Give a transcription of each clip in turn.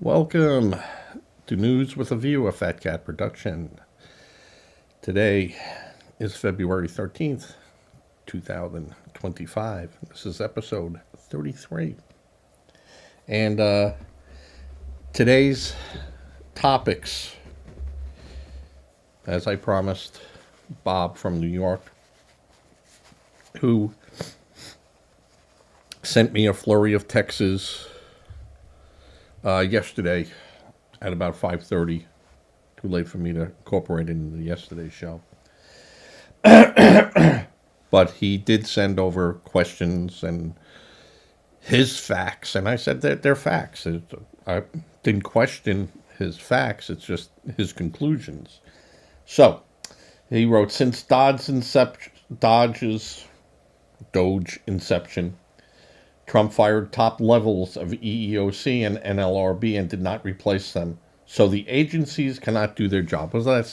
Welcome to News with a View, a Fat Cat production. Today is February 13th, 2025. This is episode 33. And today's topics, as I promised Bob from New York, who sent me a flurry of texts yesterday at about 5:30. Too late for me to incorporate it into yesterday's show. But he did send over questions and his facts, and I said that they're facts. I didn't question his facts, it's just his conclusions. So, he wrote, since Doge's inception, Trump fired top levels of EEOC and NLRB and did not replace them. So the agencies cannot do their job. Well,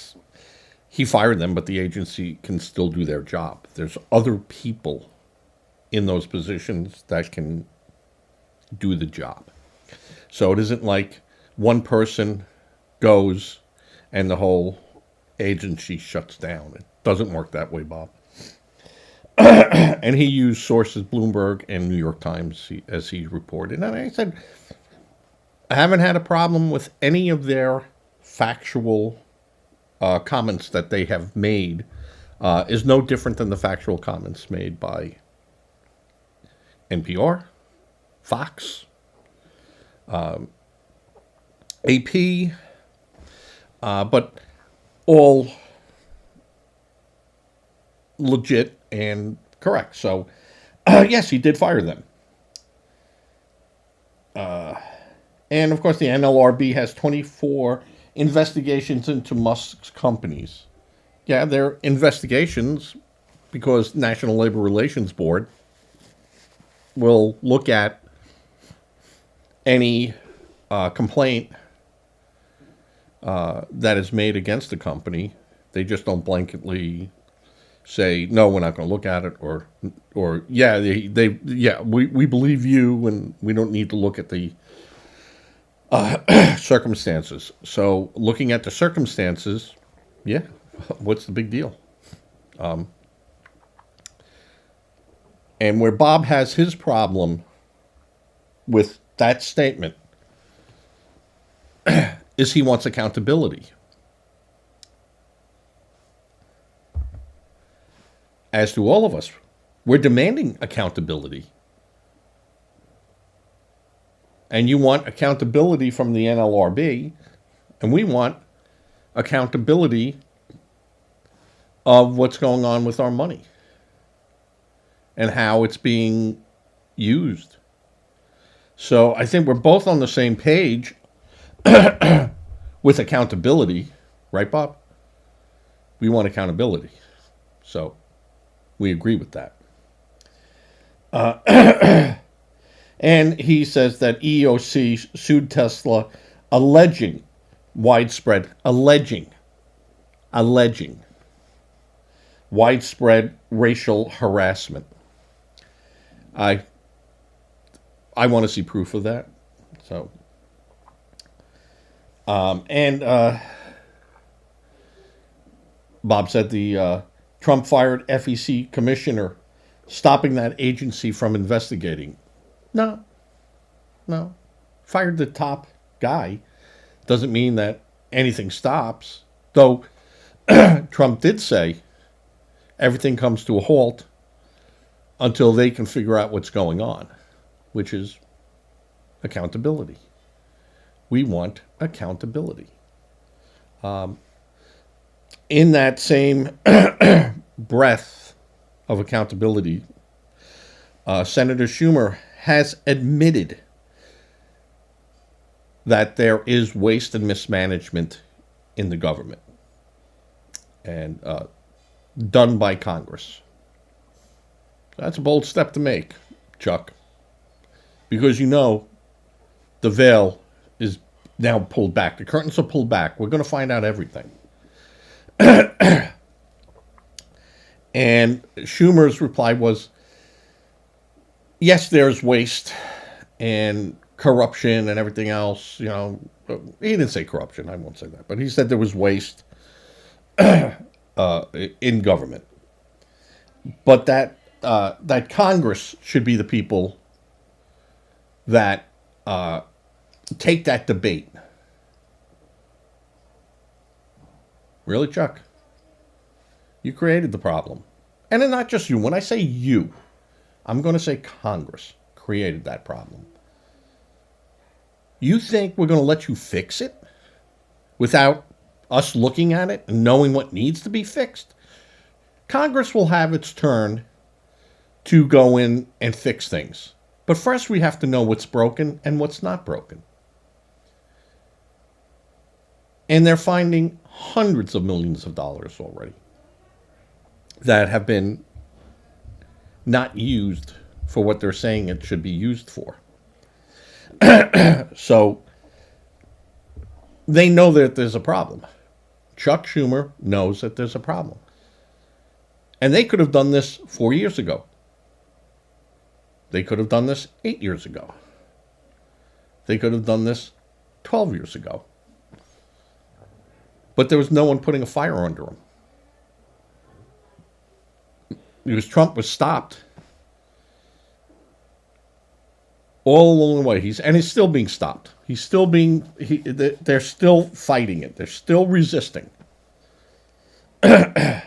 he fired them, but the agency can still do their job. There's other people in those positions that can do the job. So it isn't like one person goes and the whole agency shuts down. It doesn't work that way, Bob. And he used sources, Bloomberg and New York Times, as he reported. And I said, I haven't had a problem with any of their factual comments that they have made. Is no different than the factual comments made by NPR, Fox, AP, but all legit and correct. So, yes, he did fire them. And, of course, the NLRB has 24 investigations into Musk's companies. Yeah, they're investigations because National Labor Relations Board will look at any complaint that is made against the company. They just don't blanketly say, no, we're not going to look at it, or yeah, we believe you, and we don't need to look at the circumstances. So looking at the circumstances, yeah, what's the big deal? And where Bob has his problem with that statement is he wants accountability. As do all of us, we're demanding accountability. And you want accountability from the NLRB, and we want accountability of what's going on with our money and how it's being used. So I think we're both on the same page with accountability, right, Bob? We want accountability. So we agree with that. And he says that EEOC sued Tesla alleging widespread racial harassment. I want to see proof of that. So, Bob said the Trump fired FEC commissioner, stopping that agency from investigating. No. Fired the top guy doesn't mean that anything stops. Though Trump did say everything comes to a halt until they can figure out what's going on, which is accountability. We want accountability. In that same breath of accountability, Senator Schumer has admitted that there is waste and mismanagement in the government and done by Congress. That's a bold step to make, Chuck, because the veil is now pulled back. The curtains are pulled back. We're going to find out everything. And Schumer's reply was, yes, there's waste, and corruption and everything else. He didn't say corruption. I won't say that, but he said there was waste in government. But that Congress should be the people that take that debate. Really, Chuck? You created the problem. And then not just you. When I say you, I'm going to say Congress created that problem. You think we're going to let you fix it without us looking at it and knowing what needs to be fixed? Congress will have its turn to go in and fix things. But first we have to know what's broken and what's not broken. And they're finding hundreds of millions of dollars already that have been not used for what they're saying it should be used for. So they know that there's a problem. Chuck Schumer knows that there's a problem. And they could have done this 4 years ago. They could have done this 8 years ago. They could have done this 12 years ago. But there was no one putting a fire under them. Because Trump was stopped all along the way. He's still being stopped. They're still fighting it. They're still resisting. Bob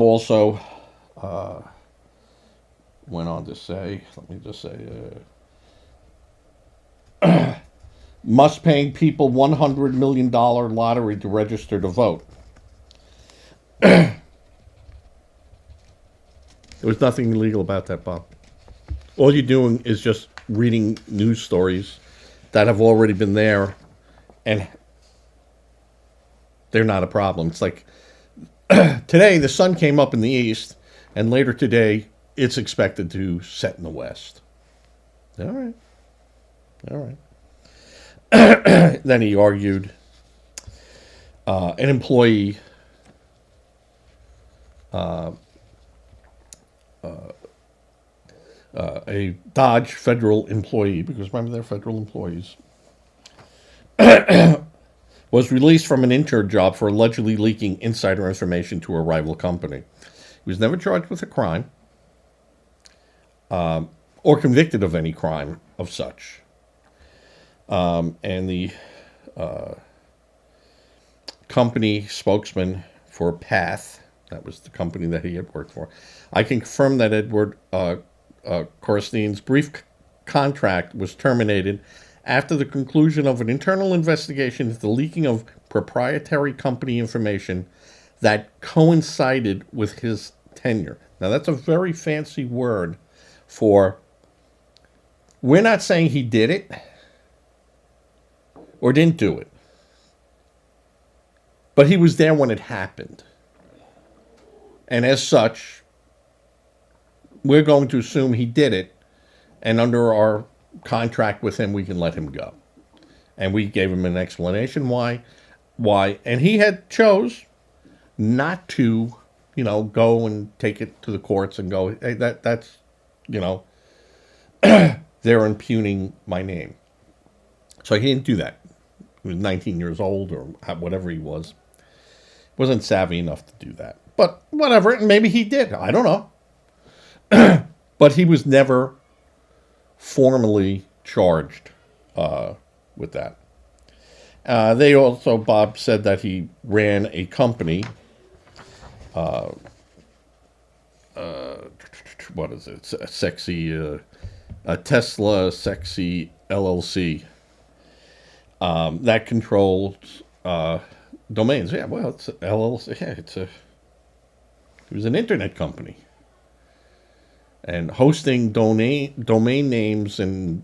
also went on to say, let me just say, must paying people $100 million lottery to register to vote. There was nothing illegal about that, Bob. All you're doing is just reading news stories that have already been there, and they're not a problem. It's like today the sun came up in the east, and later today it's expected to set in the west. All right. Then he argued an employee a Doge federal employee, because remember they're federal employees, was released from an intern job for allegedly leaking insider information to a rival company. He was never charged with a crime or convicted of any crime of such. And the company spokesman for Path, that was the company that he had worked for, I can confirm that Edward Corstein's brief contract was terminated after the conclusion of an internal investigation into the leaking of proprietary company information that coincided with his tenure. Now, that's a very fancy word for, we're not saying he did it or didn't do it, but he was there when it happened. And as such, we're going to assume he did it, and under our contract with him, we can let him go. And we gave him an explanation why, and he had chose not to, go and take it to the courts and go, hey, that's, they're impugning my name. So he didn't do that. He was 19 years old or whatever he was. Wasn't savvy enough to do that. But whatever, maybe he did. I don't know. But he was never formally charged with that. They also, Bob said that he ran a company. What is it? A Tesla Sexy LLC that controls domains. Yeah, well, it's LLC. Yeah, it was an internet company. And hosting domain names and,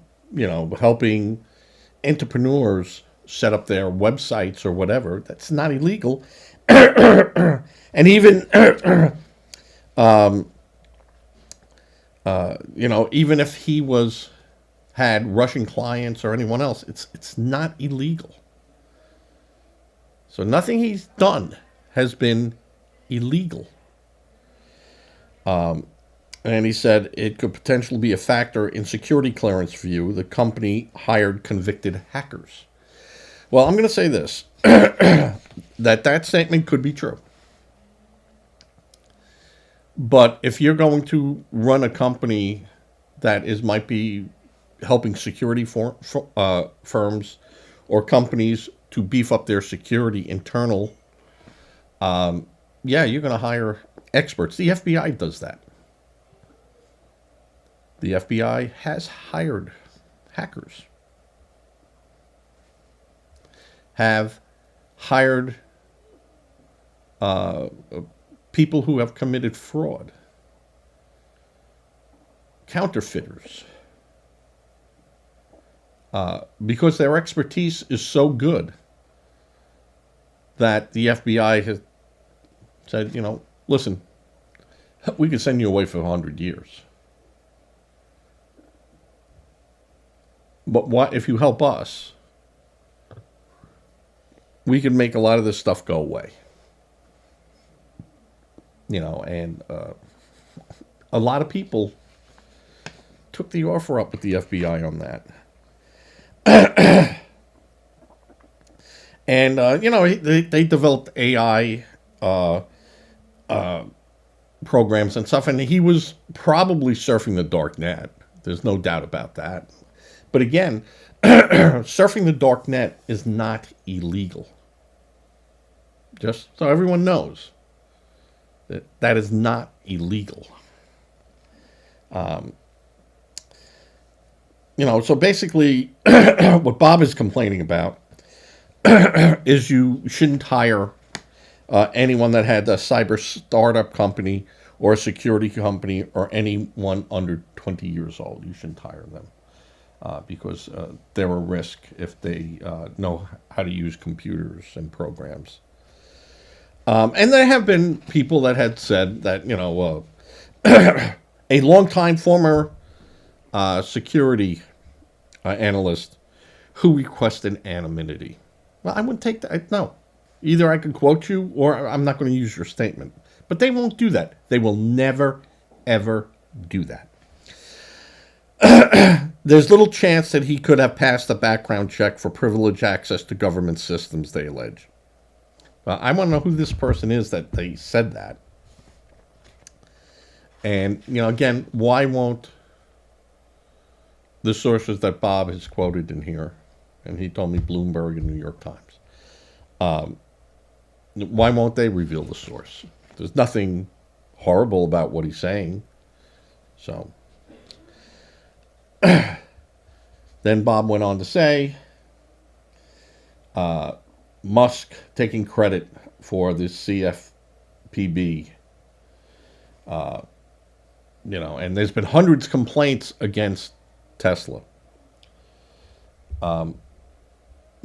helping entrepreneurs set up their websites or whatever, that's not illegal. And even, even if he had Russian clients or anyone else, it's not illegal. So nothing he's done has been illegal. And he said it could potentially be a factor in security clearance for you. The company hired convicted hackers. Well, I'm going to say this, that statement could be true. But if you're going to run a company that might be helping security firms or companies to beef up their security internal, yeah, you're going to hire experts. The FBI does that. The FBI has hired hackers, have hired people who have committed fraud, counterfeiters, because their expertise is so good that the FBI has said, listen, we could send you away for 100 years. But what if you help us? We can make a lot of this stuff go away. And a lot of people took the offer up with the FBI on that. And, they developed AI programs and stuff, and he was probably surfing the dark net. There's no doubt about that. But again, surfing the dark net is not illegal. Just so everyone knows that is not illegal. So basically what Bob is complaining about is you shouldn't hire anyone that had a cyber startup company or a security company or anyone under 20 years old. You shouldn't hire them. Because they're a risk if they know how to use computers and programs. And there have been people that had said that, a longtime former security analyst who requested anonymity. Well, I wouldn't take that. No. Either I could quote you or I'm not going to use your statement. But they won't do that. They will never, ever do that. There's little chance that he could have passed a background check for privileged access to government systems, they allege. Well, I want to know who this person is that they said that. And, again, why won't the sources that Bob has quoted in here, and he told me Bloomberg and New York Times, why won't they reveal the source? There's nothing horrible about what he's saying. So then Bob went on to say, Musk taking credit for the CFPB, and there's been hundreds of complaints against Tesla.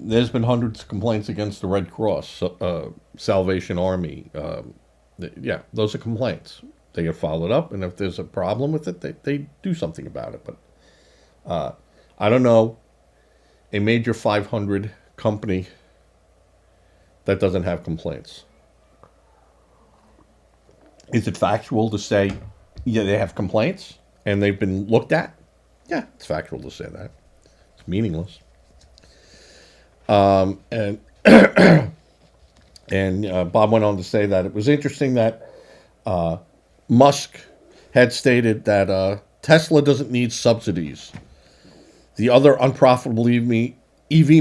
There's been hundreds of complaints against the Red Cross, Salvation Army. Yeah, those are complaints. They get followed up, and if there's a problem with it, they do something about it. But I don't know a major 500 company that doesn't have complaints. Is it factual to say, yeah, they have complaints and they've been looked at? Yeah, it's factual to say that. It's meaningless. And Bob went on to say that it was interesting that Musk had stated that Tesla doesn't need subsidies. The other unprofitable EV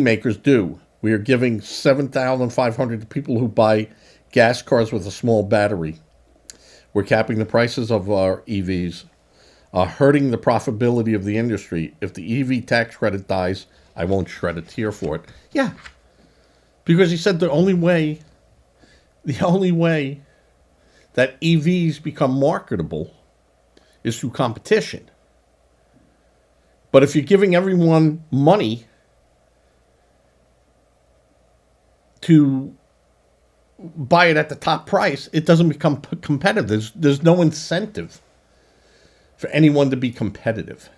makers do. We are giving $7,500 to people who buy gas cars with a small battery. We're capping the prices of our EVs, hurting the profitability of the industry. If the EV tax credit dies, I won't shed a tear for it. Yeah, because he said the only way that EVs become marketable is through competition. But if you're giving everyone money to buy it at the top price, it doesn't become competitive. There's no incentive for anyone to be competitive.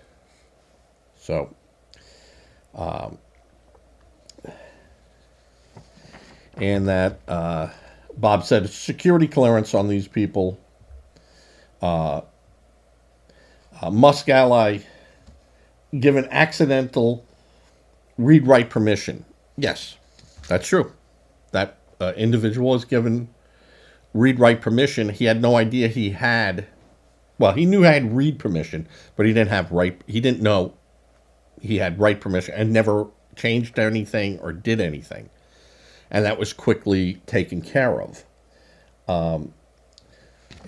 So, and that Bob said security clearance on these people Musk ally given accidental read-write permission. Yes, that's true. That individual was given read-write permission. He had no idea he had. Well, he knew I had read permission, but he didn't have write. He didn't know he had write permission and never changed anything or did anything, and that was quickly taken care of.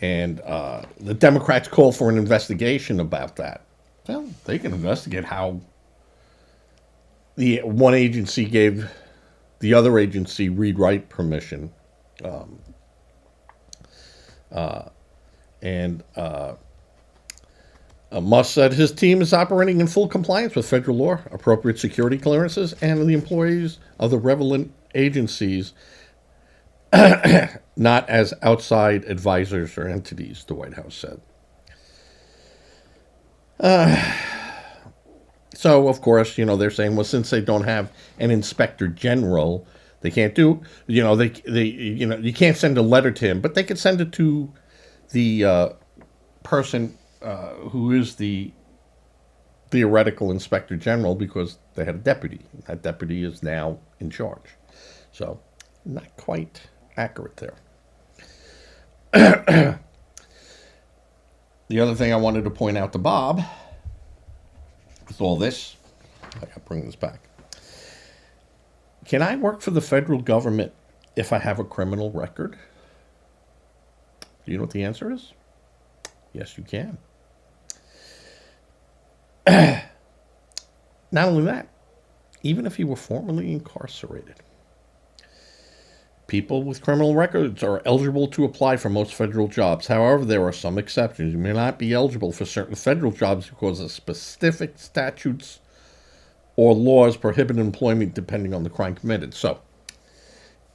And the Democrats called for an investigation about that. Well, they can investigate how the one agency gave the other agency read-write permission. Musk said his team is operating in full compliance with federal law, appropriate security clearances, and the employees of the relevant agencies, not as outside advisors or entities, the White House said. So, of course, they're saying, well, since they don't have an inspector general, they can't do, you can't send a letter to him, but they could send it to the person who is the theoretical inspector general, because they had a deputy. That deputy is now in charge. So, not quite accurate there. The other thing I wanted to point out to Bob with all this, I got to bring this back. Can I work for the federal government if I have a criminal record? Do you know what the answer is? Yes, you can. Not only that, even if you were formerly incarcerated, people with criminal records are eligible to apply for most federal jobs. However, there are some exceptions. You may not be eligible for certain federal jobs because of specific statutes or laws prohibit employment depending on the crime committed. So,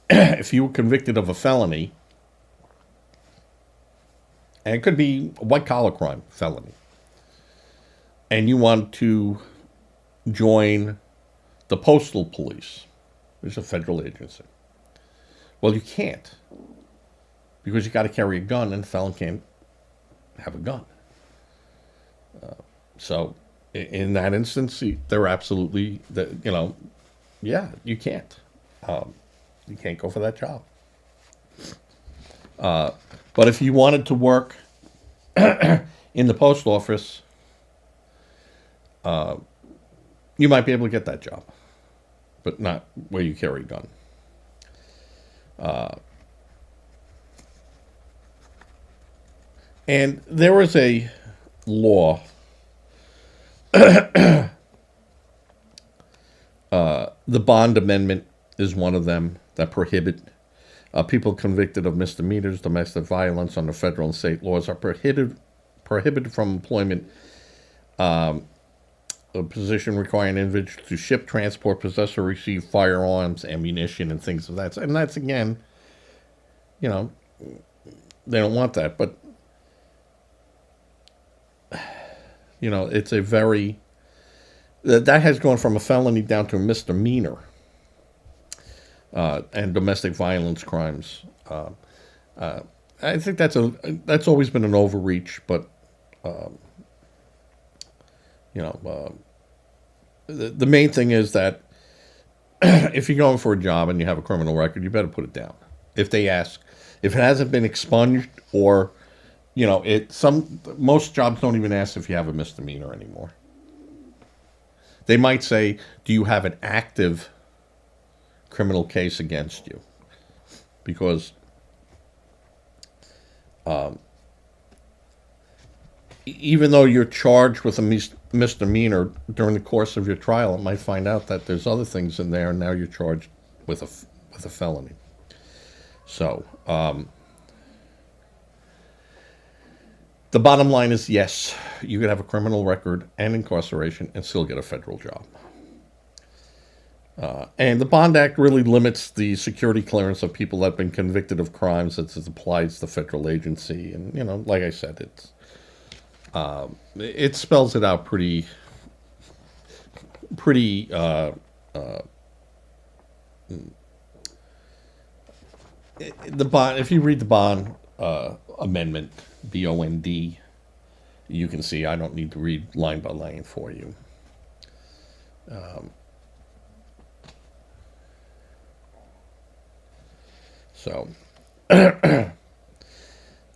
if you were convicted of a felony, and it could be a white-collar crime, felony, and you want to join the Postal Police, which is a federal agency, well, you can't, because you got to carry a gun, and a felon can't have a gun. So, in that instance, they're absolutely, yeah, you can't. You can't go for that job. But if you wanted to work in the post office, you might be able to get that job, but not where you carry a gun. And there was a law, the Bond Amendment is one of them, that prohibit people convicted of misdemeanors, domestic violence under federal and state laws are prohibited from employment, a position requiring an individual to ship, transport, possess, or receive firearms, ammunition, and things of that. And that's, again, they don't want that. But, it's a very, that has gone from a felony down to a misdemeanor. And domestic violence crimes. I think that's always been an overreach, but the main thing is that if you're going for a job and you have a criminal record, you better put it down. If they ask, if it hasn't been expunged, or most jobs don't even ask if you have a misdemeanor anymore. They might say, "Do you have an active criminal case against you?" Because even though you're charged with a misdemeanor during the course of your trial, it might find out that there's other things in there, and now you're charged with a felony. So the bottom line is, yes, you could have a criminal record and incarceration and still get a federal job. And the Bond Act really limits the security clearance of people that have been convicted of crimes as it applies to the federal agency. And, like I said, it spells it out pretty the bond, if you read the Bond Amendment, BOND, You can see I don't need to read line by line for you. So,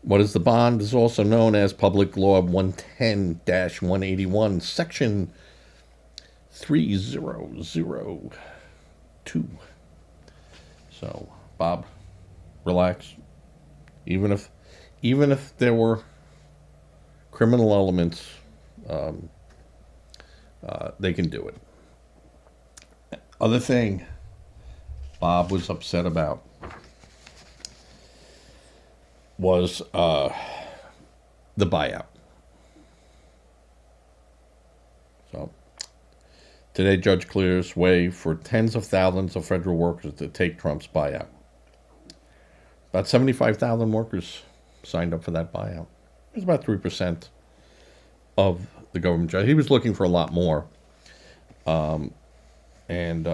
what is the bond is also known as Public Law 110-181, Section 3002. So, Bob, relax. Even if there were criminal elements, they can do it. Other thing Bob was upset about was the buyout. So today, judge clears way for tens of thousands of federal workers to take Trump's buyout. About 75,000 workers signed up for that buyout. It's about 3% of the government judge. He was looking for a lot more. And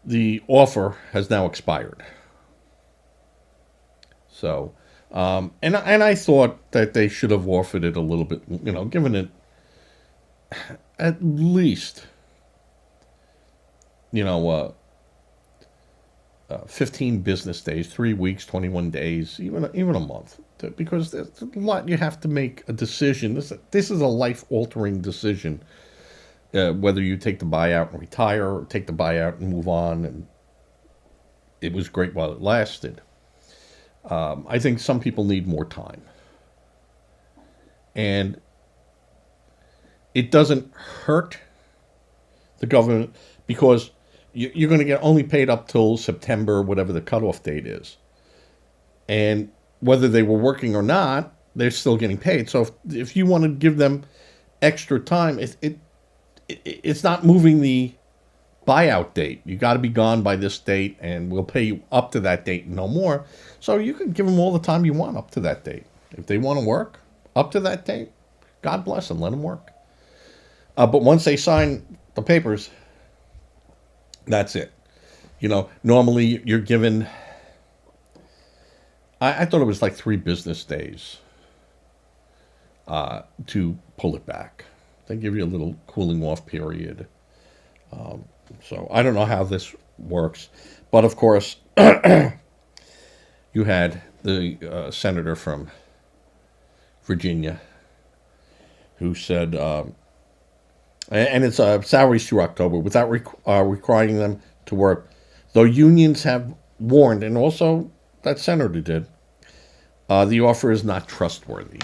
the offer has now expired. So, and I thought that they should have offered it a little bit, given it at least, 15 business days, 3 weeks, 21 days, even a month, because there's a lot you have to make a decision. This is a life-altering decision. Whether you take the buyout and retire or take the buyout and move on, and it was great while it lasted. I think some people need more time. And it doesn't hurt the government because you're going to get only paid up till September, whatever the cutoff date is. And whether they were working or not, they're still getting paid. So if you want to give them extra time, it's not moving the buyout date. You got to be gone by this date, and we'll pay you up to that date and no more. So you can give them all the time you want up to that date. If they want to work up to that date, God bless them, let them work. But once they sign the papers, that's it. Normally you're given, I thought it was like 3 business days to pull it back. They give you a little cooling off period. So I don't know how this works. But of course, you had the senator from Virginia who said, and it's salaries through October without requiring them to work. Though unions have warned, and also that senator did, the offer is not trustworthy.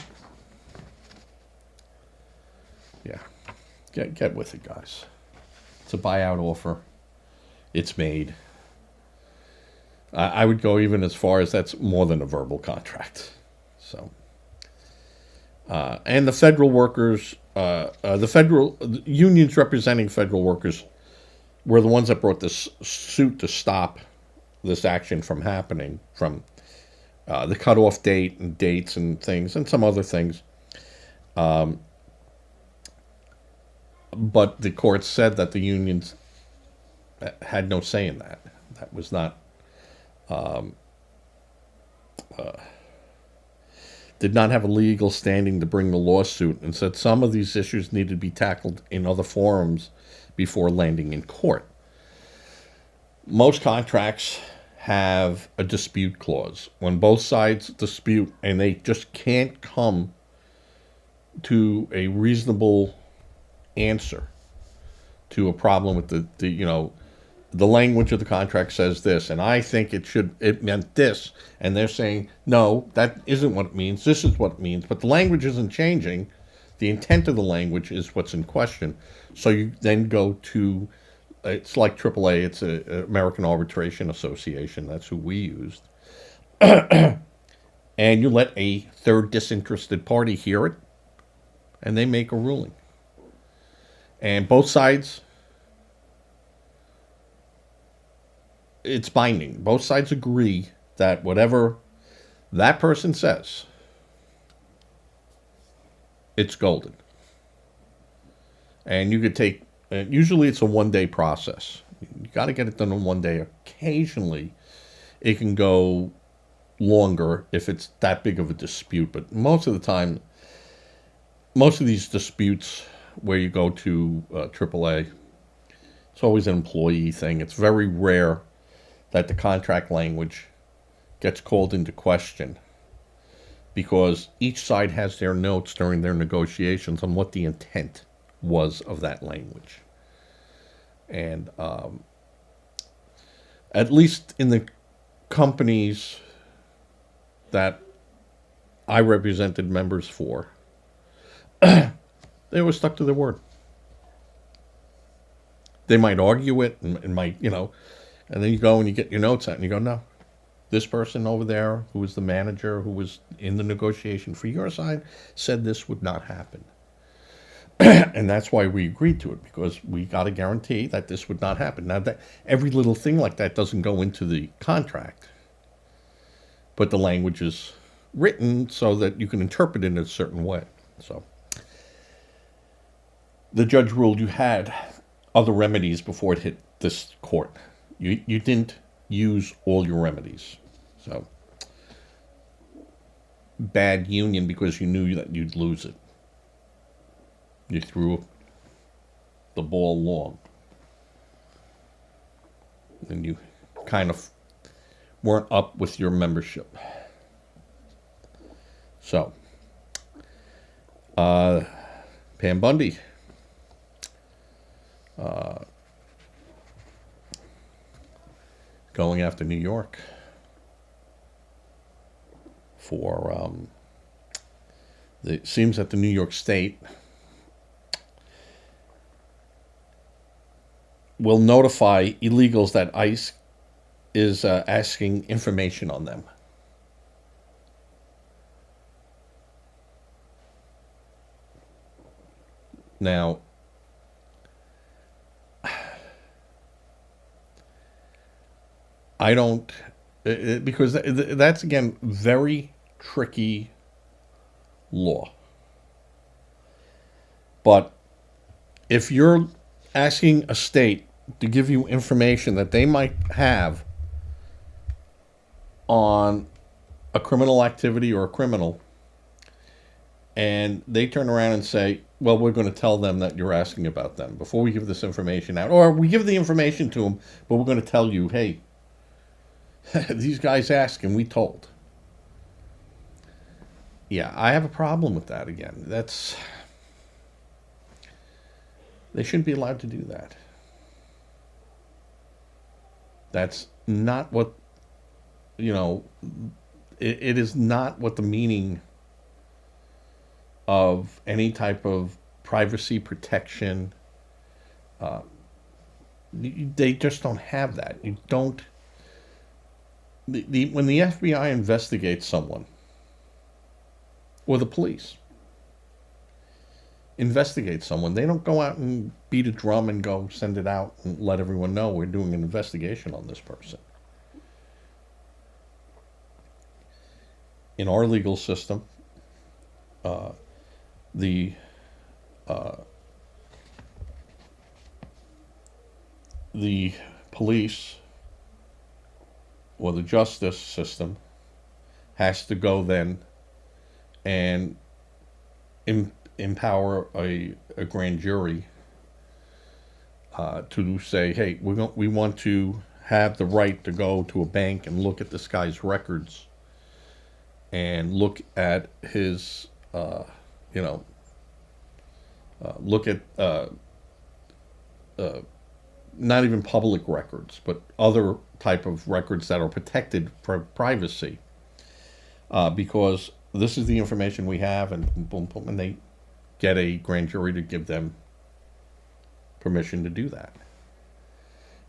Yeah, get with it, guys. It's a buyout offer. It's made. I would go even as far as that's more than a verbal contract. So, and the federal workers, the unions representing federal workers were the ones that brought this suit to stop this action from happening, from the cutoff date and dates and things and some other things. But the court said that the unions had no say in that. That was not, did not have a legal standing to bring the lawsuit, and said some of these issues needed to be tackled in other forums before landing in court. Most contracts have a dispute clause. When both sides dispute and they just can't come to a reasonable answer to a problem with the language of the contract says this, and I think it meant this, and they're saying no, that isn't what it means, this is what it means, but the language isn't changing, the intent of the language is what's in question. So you then go to, it's like AAA, it's a American Arbitration Association, that's who we used, and you let a third disinterested party hear it, and they make a ruling. And both sides, it's binding. Both sides agree that whatever that person says, it's golden. And you could take, usually it's a one-day process. You got to get it done in one day. Occasionally, it can go longer if it's that big of a dispute. But most of the time, most of these disputes where you go to AAA, it's always an employee thing. It's very rare that the contract language gets called into question, because each side has their notes during their negotiations on what the intent was of that language. And at least in the companies that I represented members for, they were stuck to their word. They might argue it and might, and then you go and you get your notes out and you go, no, this person over there who was the manager, who was in the negotiation for your side, said this would not happen. And that's why we agreed to it, because we got a guarantee that this would not happen. Now, that every little thing like that doesn't go into the contract, but the language is written so that you can interpret it in a certain way. So the judge ruled you had other remedies before it hit this court. You didn't use all your remedies. So bad union, because you knew that you'd lose it. You threw the ball long. And you kind of weren't up with your membership. So, Pam Bundy. Going after New York for, it seems that the New York State will notify illegals that ICE is asking information on them. Now, I don't, because that's, again, very tricky law. But if you're asking a state to give you information that they might have on a criminal activity or a criminal, and they turn around and say, well, we're going to tell them that you're asking about them before we give this information out. Or we give the information to them, but we're going to tell you, hey, these guys asked and we told. Yeah, I have a problem with that again. They shouldn't be allowed to do that. That's not what, it is not what the meaning of any type of privacy protection. They just don't have that. You don't. When the FBI investigates someone, or the police investigate someone, they don't go out and beat a drum and go send it out and let everyone know we're doing an investigation on this person. In our legal system, the police or the justice system has to go then and empower a grand jury to say, hey, we want to have the right to go to a bank and look at this guy's records and look at his, look at not even public records, but other type of records that are protected for privacy, because this is the information we have, and boom, boom, and they get a grand jury to give them permission to do that.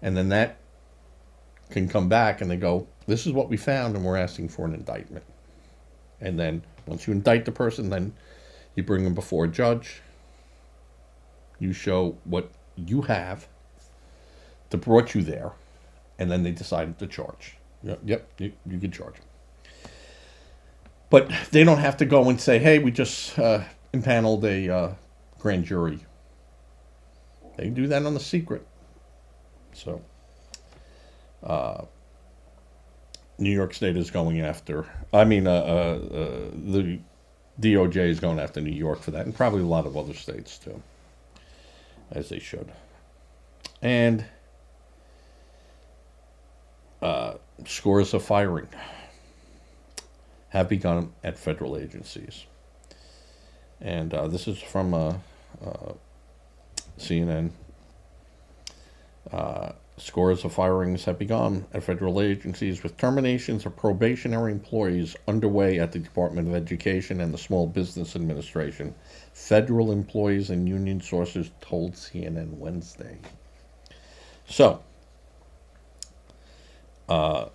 And then that can come back and they go, this is what we found and we're asking for an indictment. And then once you indict the person, then you bring them before a judge. You show what you have that brought you there, and then they decided to charge. Yep, you can charge them. But they don't have to go and say, hey, we just impaneled a grand jury. They do that on the secret. So, New York State is going after. I mean, the DOJ is going after New York for that, and probably a lot of other states too, as they should. And scores of firing have begun at federal agencies. And this is from CNN. Scores of firings have begun at federal agencies, with terminations of probationary employees underway at the Department of Education and the Small Business Administration. Federal employees and union sources told CNN Wednesday. So, a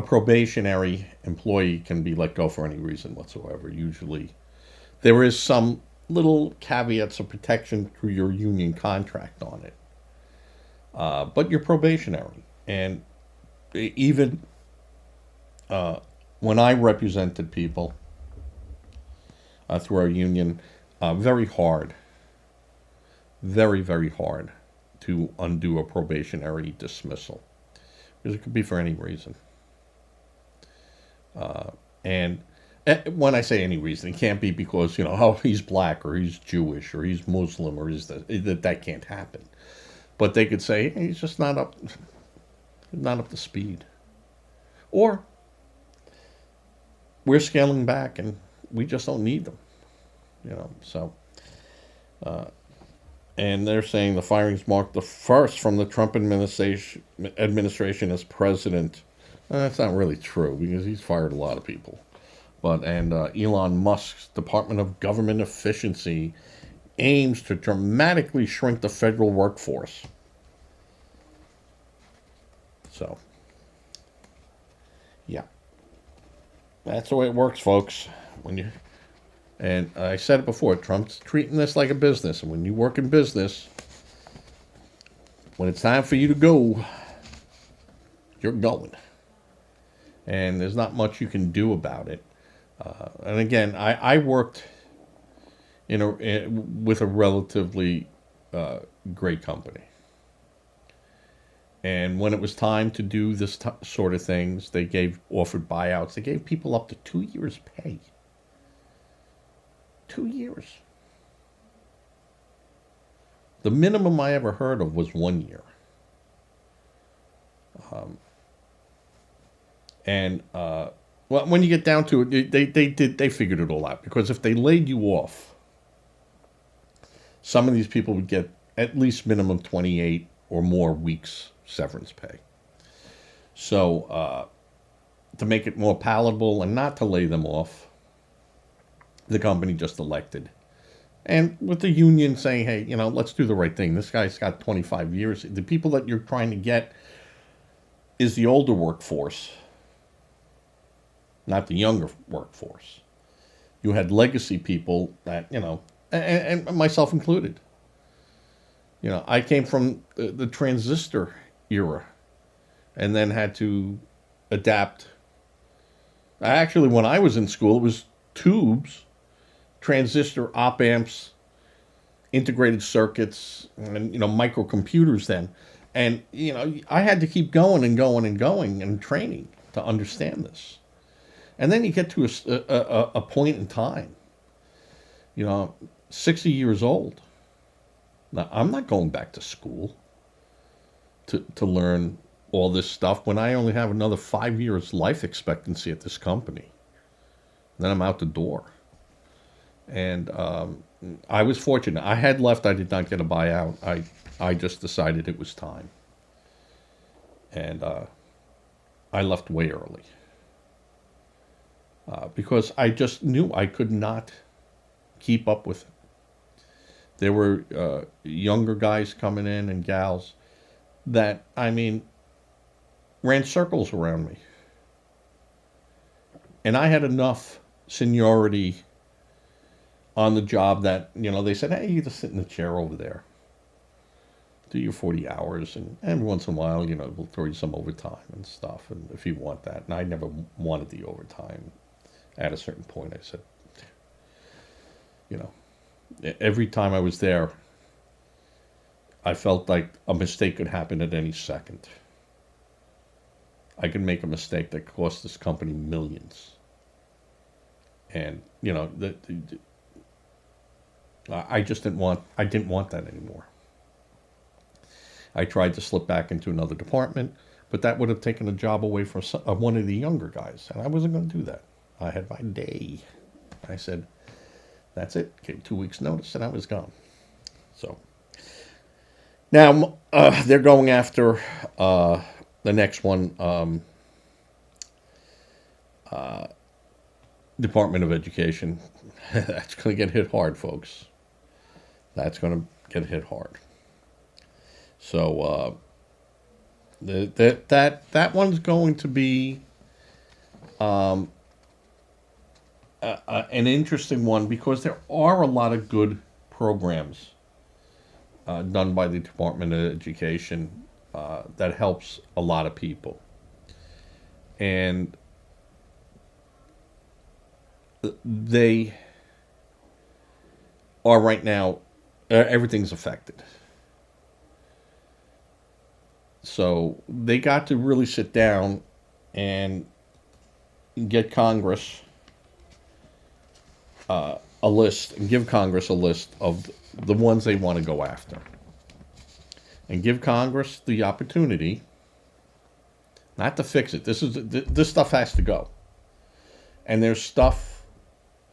probationary employee can be let go for any reason whatsoever. Usually, there is some little caveats of protection through your union contract on it. But you're probationary. And even when I represented people through our union, very hard, very, very hard to undo a probationary dismissal. Because it could be for any reason. And when I say any reason, it can't be because, oh, he's black or he's Jewish or he's Muslim or he's that can't happen. But they could say, hey, he's just not up to speed. Or we're scaling back and we just don't need them. So. And they're saying the firings marked the first from the Trump administration as president. That's not really true because he's fired a lot of people. And Elon Musk's Department of Government Efficiency aims to dramatically shrink the federal workforce. So, yeah, that's the way it works, folks. And I said it before, Trump's treating this like a business, and when you work in business, when it's time for you to go, you're going, and there's not much you can do about it. And again, I worked with a relatively great company. And when it was time to do this sort of things, they offered buyouts. They gave people up to 2 years' pay. 2 years. The minimum I ever heard of was 1 year. Well, when you get down to it, they figured it all out, because if they laid you off, some of these people would get at least minimum 28 or more weeks severance pay. So to make it more palatable and not to lay them off, the company just elected. And with the union saying, hey, let's do the right thing. This guy's got 25 years. The people that you're trying to get is the older workforce, not the younger workforce. You had legacy people that, and myself included. I came from the transistor era and then had to adapt. Actually, when I was in school, it was tubes, transistor, op amps, integrated circuits, and, microcomputers then. And, I had to keep going and going and going and training to understand this. And then you get to a point in time, 60 years old. Now, I'm not going back to school to learn all this stuff when I only have another 5 years life expectancy at this company. Then I'm out the door. And I was fortunate. I had left. I did not get a buyout. I just decided it was time. And I left way early. Because I just knew I could not keep up with it. There were younger guys coming in and gals that, ran circles around me. And I had enough seniority on the job that, they said, hey, you just sit in the chair over there. Do your 40 hours, and every once in a while, we'll throw you some overtime and stuff, and if you want that. And I never wanted the overtime. At a certain point, I said, every time I was there, I felt like a mistake could happen at any second. I could make a mistake that cost this company millions. And, you know, I just didn't want that anymore. I tried to slip back into another department, but that would have taken a job away from one of the younger guys, and I wasn't going to do that. I had my day. I said, that's it. Gave 2 weeks notice, and I was gone. So now they're going after the next one, Department of Education. That's going to get hit hard, folks. That's going to get hit hard. So that one's going to be an interesting one because there are a lot of good programs done by the Department of Education that helps a lot of people. And they are right now, everything's affected. So they got to really sit down and get Congress a list and give Congress a list of the ones they want to go after. And give Congress the opportunity not to fix it. This stuff has to go. And there's stuff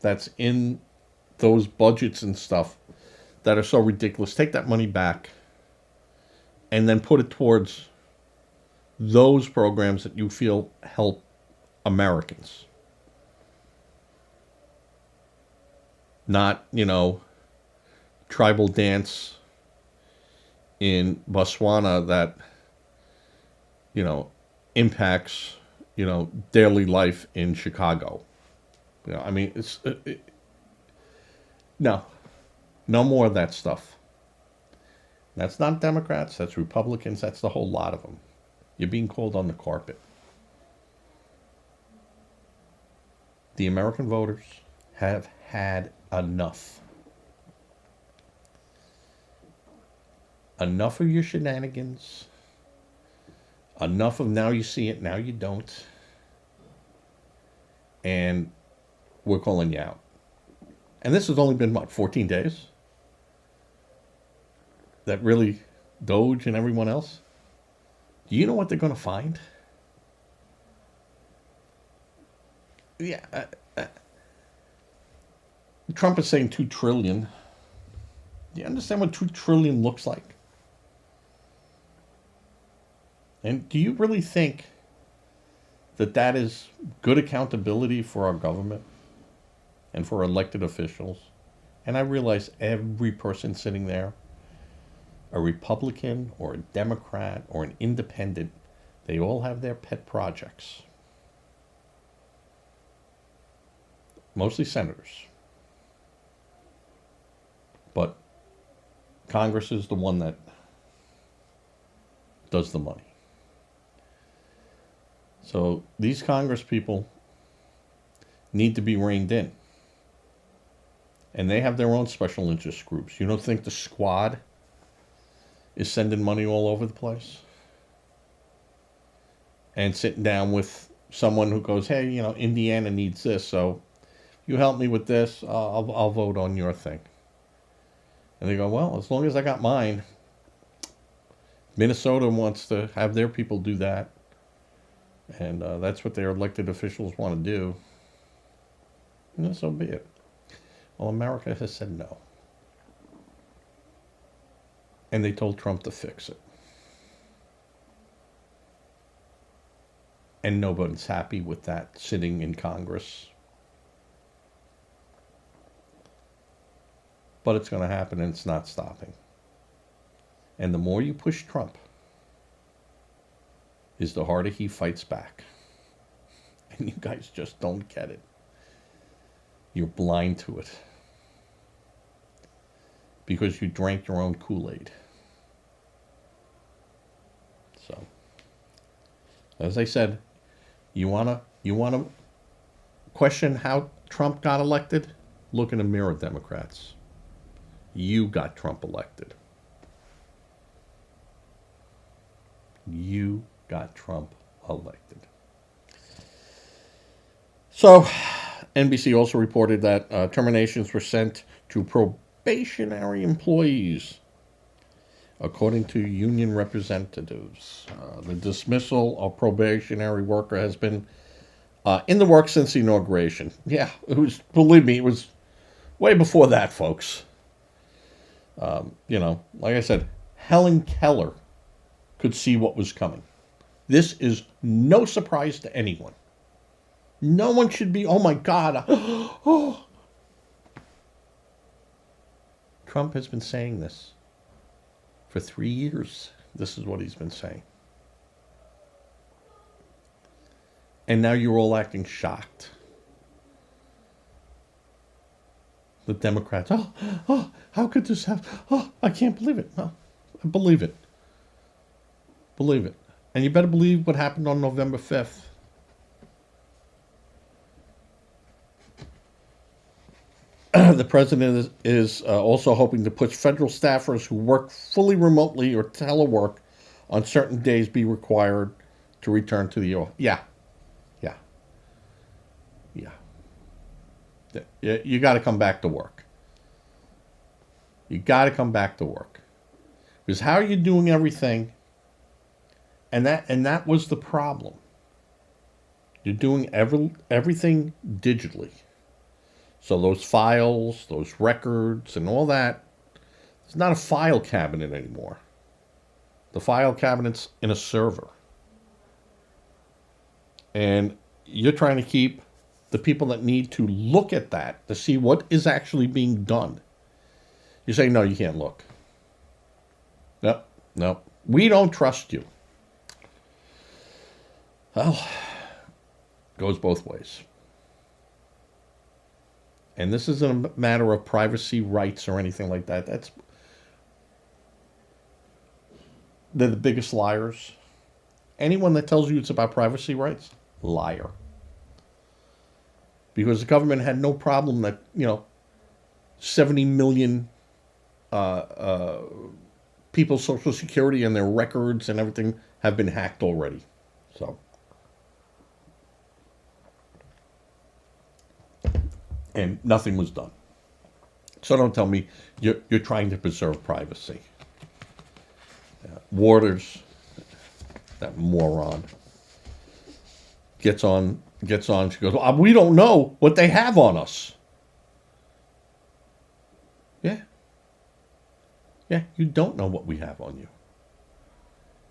that's in those budgets and stuff that are so ridiculous. Take that money back and then put it towards those programs that you feel help Americans. Not, you know, tribal dance in Botswana that, you know, impacts, you know, daily life in Chicago. You know, I mean, no more of that stuff. That's not Democrats, that's Republicans, that's the whole lot of them. You're being called on the carpet. The American voters have had enough. Enough of your shenanigans. Enough of now you see it, now you don't. And we're calling you out. And this has only been, what, 14 days? That really, Doge and everyone else? Do you know what they're going to find? Yeah. Trump is saying $2 trillion. Do you understand what $2 trillion looks like? And do you really think that that is good accountability for our government and for elected officials? And I realize every person sitting there, a Republican or a Democrat or an independent, they all have their pet projects. Mostly senators. But Congress is the one that does the money. So these Congress people need to be reined in. And they have their own special interest groups. You don't think the Squad is sending money all over the place? And sitting down with someone who goes, hey, you know, Indiana needs this, so you help me with this, I'll vote on your thing. And they go, well, as long as I got mine. Minnesota wants to have their people do that. And that's what their elected officials want to do. And so be it. Well, America has said no. And they told Trump to fix it. And nobody's happy with that sitting in Congress. But it's going to happen and it's not stopping. And the more you push Trump, is the harder he fights back. And you guys just don't get it. You're blind to it. Because you drank your own Kool-Aid. So, as I said, you wanna question how Trump got elected? Look in the mirror, Democrats. You got Trump elected. You got Trump elected. So, NBC also reported that terminations were sent to probationary employees, according to union representatives. The dismissal of probationary worker has been in the works since the inauguration. Yeah, it was, believe me, it was way before that, folks. Like I said, Helen Keller could see what was coming. This is no surprise to anyone. No one should be, oh my God. Oh. Trump has been saying this for 3 years. This is what he's been saying. And now you're all acting shocked. The Democrats, how could this happen? Oh, I can't believe it. No, I believe it. Believe it. And you better believe what happened on November 5th. The president is also hoping to push federal staffers who work fully remotely or telework on certain days be required to return to the office. Yeah. You got to come back to work. You got to come back to work. Because how are you doing everything? And that was the problem. You're doing everything digitally. So those files, those records, and all that, it's not a file cabinet anymore. The file cabinet's in a server. And you're trying to keep the people that need to look at that to see what is actually being done. You say, no, you can't look. No, we don't trust you. Well, goes both ways. And this isn't a matter of privacy rights or anything like that. They're the biggest liars. Anyone that tells you it's about privacy rights, liar. Because the government had no problem that, 70 million people's Social Security and their records and everything have been hacked already. So. And nothing was done. So don't tell me you're trying to preserve privacy. Waters, that moron, gets on. She goes, we don't know what they have on us. Yeah, you don't know what we have on you.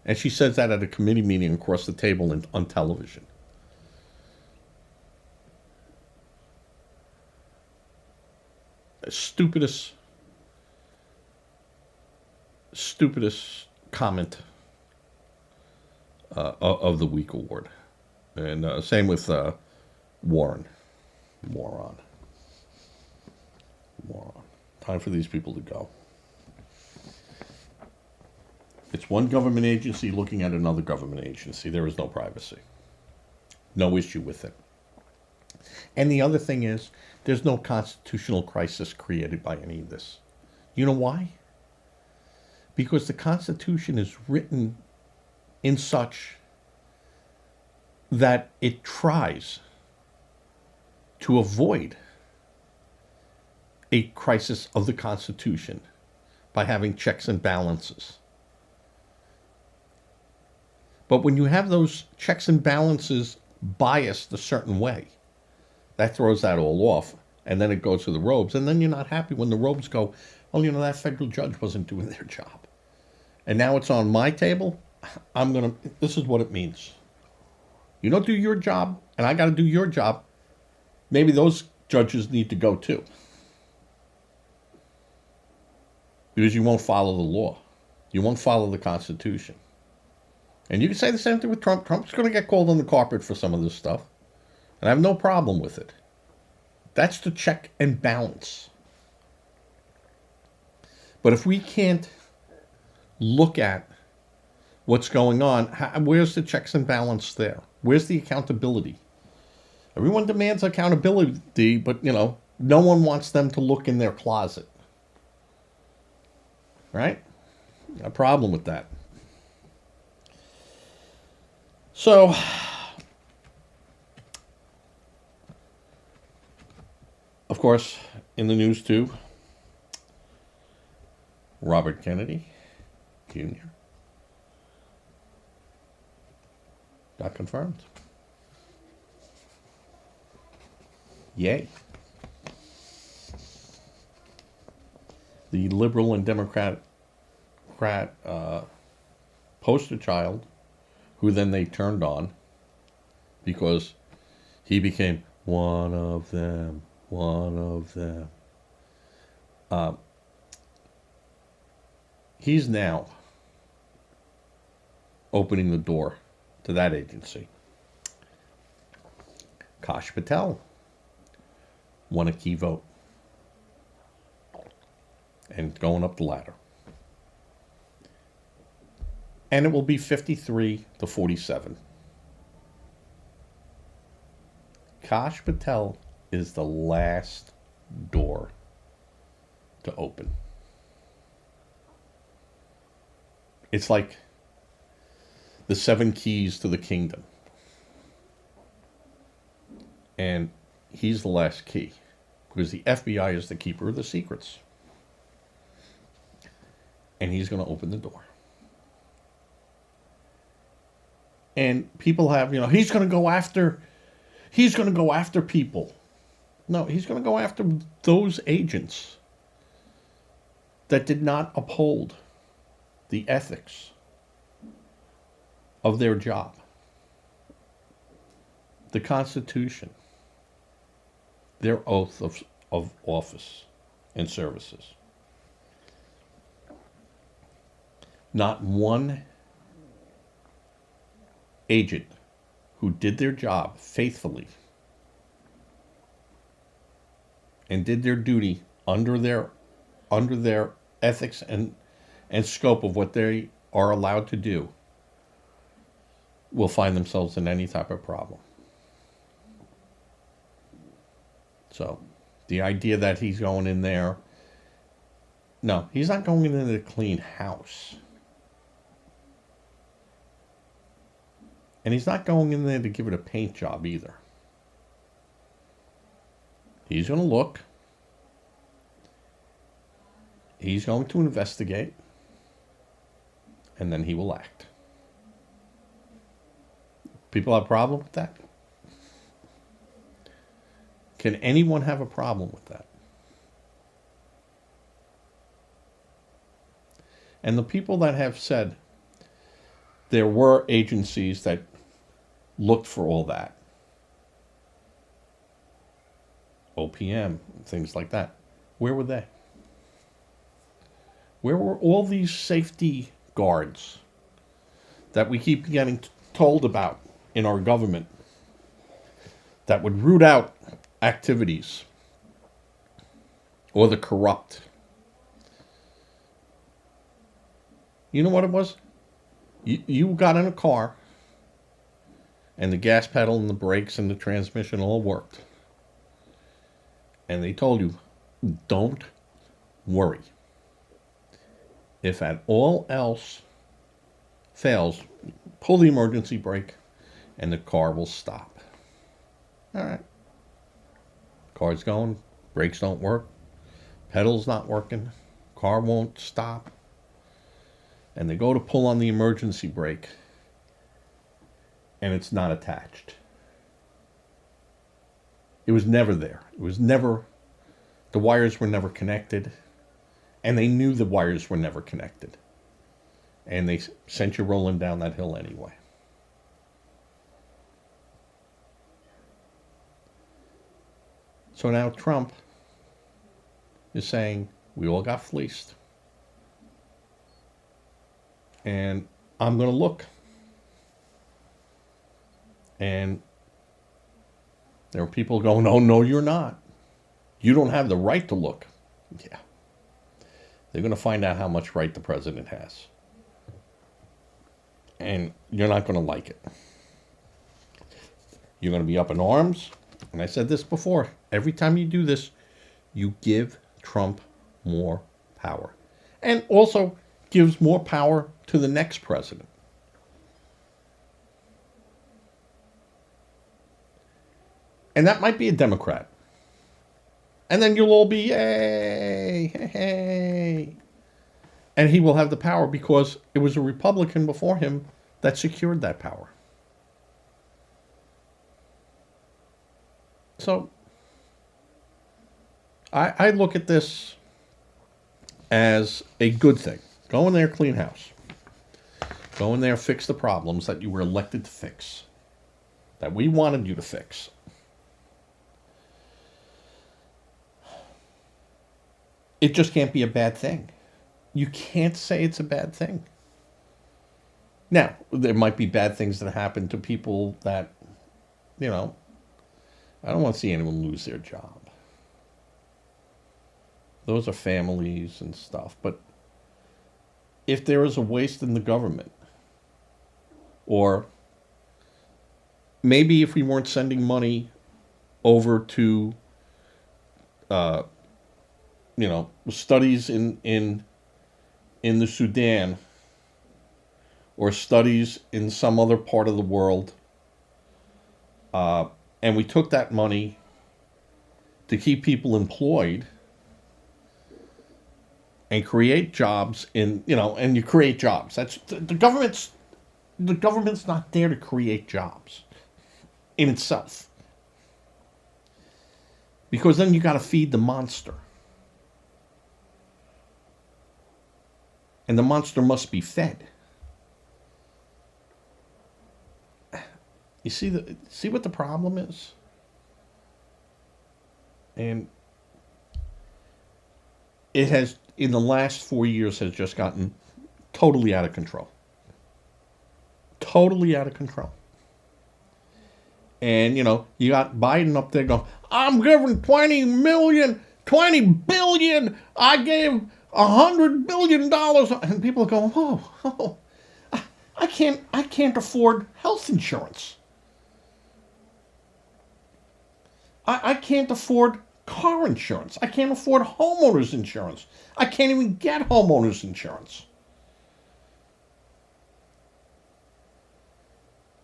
And she says that at a committee meeting across the table on television. Stupidest comment of the week award. And same with Warren. Moron. Time for these people to go. It's one government agency looking at another government agency. There is no privacy. No issue with it. And the other thing is, there's no constitutional crisis created by any of this. You know why? Because the Constitution is written in such that it tries to avoid a crisis of the Constitution by having checks and balances. But when you have those checks and balances biased a certain way, that throws that all off, and then it goes to the robes, and then you're not happy when the robes go, well, that federal judge wasn't doing their job. And now it's on my table. This is what it means. You don't do your job, and I got to do your job. Maybe those judges need to go too. Because you won't follow the law. You won't follow the Constitution. And you can say the same thing with Trump. Trump's going to get called on the carpet for some of this stuff. And I have no problem with it. That's the check and balance. But if we can't look at what's going on, where's the checks and balance there? Where's the accountability? Everyone demands accountability, but, no one wants them to look in their closet. Right? A problem with that. So, of course, in the news too, Robert Kennedy Jr. got confirmed. Yay. The liberal and Democrat poster child, who then they turned on because he became one of them, one of them. He's now opening the door to that agency. Kash Patel won a key vote and going up the ladder. And it will be 53 to 47. Kash Patel is the last door to open. It's like the 7 keys to the kingdom. And he's the last key because the FBI is the keeper of the secrets. And he's going to open the door. And people have, he's going to go after people. No, he's going to go after those agents that did not uphold the ethics of their job, the Constitution, their oath of office and services. Not one agent who did their job faithfully and did their duty under their ethics and scope of what they are allowed to do will find themselves in any type of problem. So the idea that he's going in there, no, he's not going in there to clean house. And he's not going in there to give it a paint job either. He's going to look. He's going to investigate. And then he will act. People have a problem with that? Can anyone have a problem with that? And the people that have said there were agencies that looked for all that, OPM, things like that, where were they? Where were all these safety guards that we keep getting told about in our government that would root out activities or the corrupt? You know what it was? You got in a car and the gas pedal and the brakes and the transmission all worked. And they told you, don't worry. If at all else fails, pull the emergency brake and the car will stop. All right. Car's going, brakes don't work, pedal's not working, car won't stop. And they go to pull on the emergency brake and it's not attached. It was never there. It was never, the wires were never connected. And they knew the wires were never connected. And they sent you rolling down that hill anyway. So now Trump is saying, we all got fleeced. And I'm going to look. And there are people going, oh, no, you're not. You don't have the right to look. Yeah. They're going to find out how much right the president has. And you're not going to like it. You're going to be up in arms. And I said this before. Every time you do this, you give Trump more power. And also gives more power to the next president. And that might be a Democrat. And then you'll all be, yay, hey, hey. And he will have the power because it was a Republican before him that secured that power. So I look at this as a good thing. Go in there, clean house. Go in there, fix the problems that you were elected to fix, that we wanted you to fix. It just can't be a bad thing. You can't say it's a bad thing. Now, there might be bad things that happen to people that, you know, I don't want to see anyone lose their job. Those are families and stuff. But if there is a waste in the government, or maybe if we weren't sending money over to, studies in the Sudan, or studies in some other part of the world, and we took that money to keep people employed and create jobs and you create jobs. That's the government's not there to create jobs in itself. Because then you got to feed the monster. And the monster must be fed. You see what the problem is? And it has, in the last 4 years, has just gotten totally out of control. Totally out of control. And, you got Biden up there going, I'm giving 20 billion. I gave $100 billion. And people are going, whoa, I can't afford health insurance. I can't afford car insurance. I can't afford homeowners insurance. I can't even get homeowners insurance.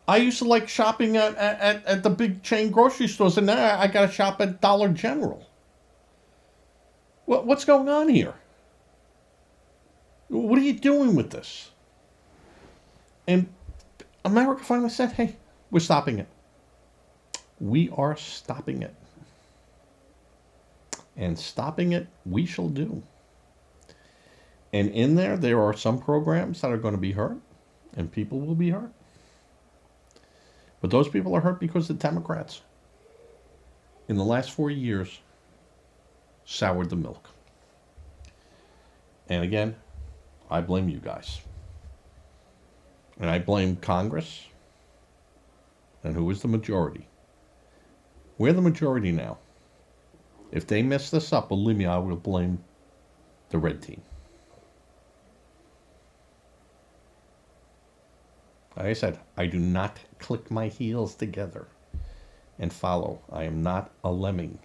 I used to like shopping at the big chain grocery stores, and now I got to shop at Dollar General. What's going on here? What are you doing with this? And America finally said, hey, we're stopping it. We are stopping it. And stopping it, we shall do. And in there are some programs that are going to be hurt, and people will be hurt. But those people are hurt because the Democrats, in the last 4 years, soured the milk. And again, I blame you guys. And I blame Congress. And who is the majority? We're the majority now. If they mess this up, believe me, I will blame the red team. Like I said, I do not click my heels together and follow. I am not a lemming.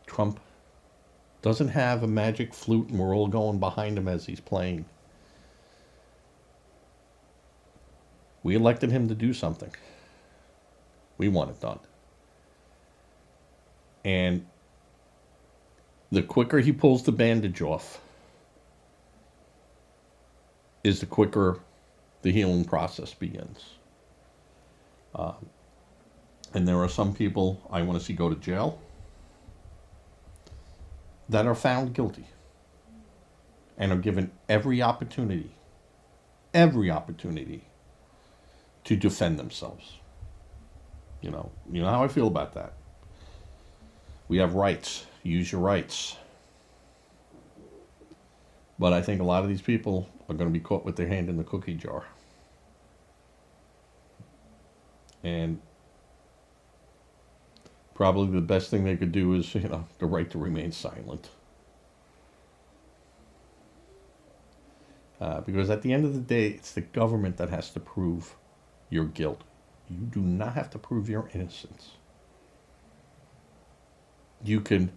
Trump doesn't have a magic flute and we're all going behind him as he's playing. We elected him to do something. We want it done. And the quicker he pulls the bandage off is the quicker the healing process begins. And there are some people I want to see go to jail that are found guilty and are given every opportunity to defend themselves. You know how I feel about that. We have rights. Use your rights. But I think a lot of these people are going to be caught with their hand in the cookie jar. And probably the best thing they could do is, the right to remain silent. Because at the end of the day, it's the government that has to prove your guilt. You do not have to prove your innocence. You can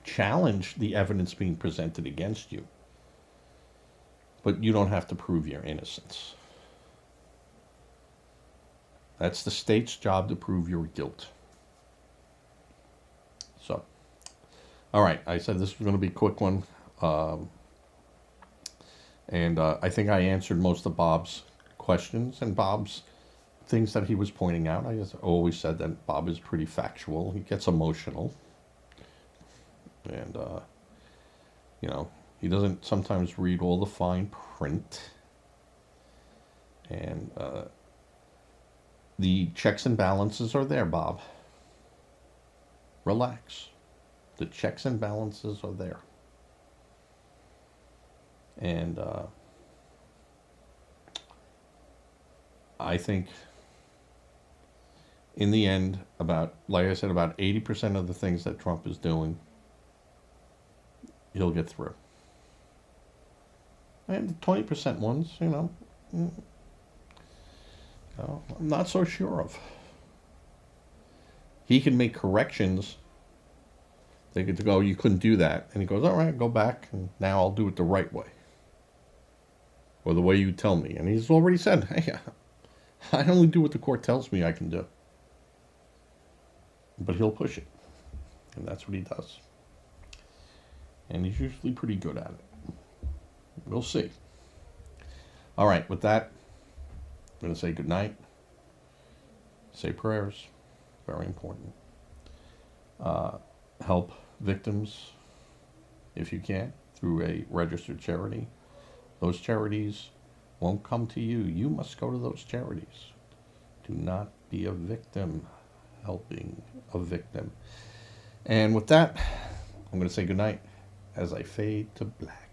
challenge the evidence being presented against you, but you don't have to prove your innocence. That's the state's job to prove your guilt. So, all right. I said this was going to be a quick one. And I think I answered most of Bob's questions and Bob's things that he was pointing out. I just always said that Bob is pretty factual. He gets emotional. And, you know, he doesn't sometimes read all the fine print. And the checks and balances are there, Bob. Relax. The checks and balances are there. And I think in the end, like I said, about 80% of the things that Trump is doing, he'll get through. And the 20% ones, I'm not so sure of. He can make corrections. They get to go, you couldn't do that. And he goes, all right, go back, and now I'll do it the right way. Or the way you tell me. And he's already said, hey, I only do what the court tells me I can do. But he'll push it. And that's what he does. And he's usually pretty good at it. We'll see. All right, with that, I'm going to say goodnight. Say prayers. Very important. Help victims, if you can, through a registered charity. Those charities won't come to you. You must go to those charities. Do not be a victim helping a victim. And with that, I'm going to say goodnight as I fade to black.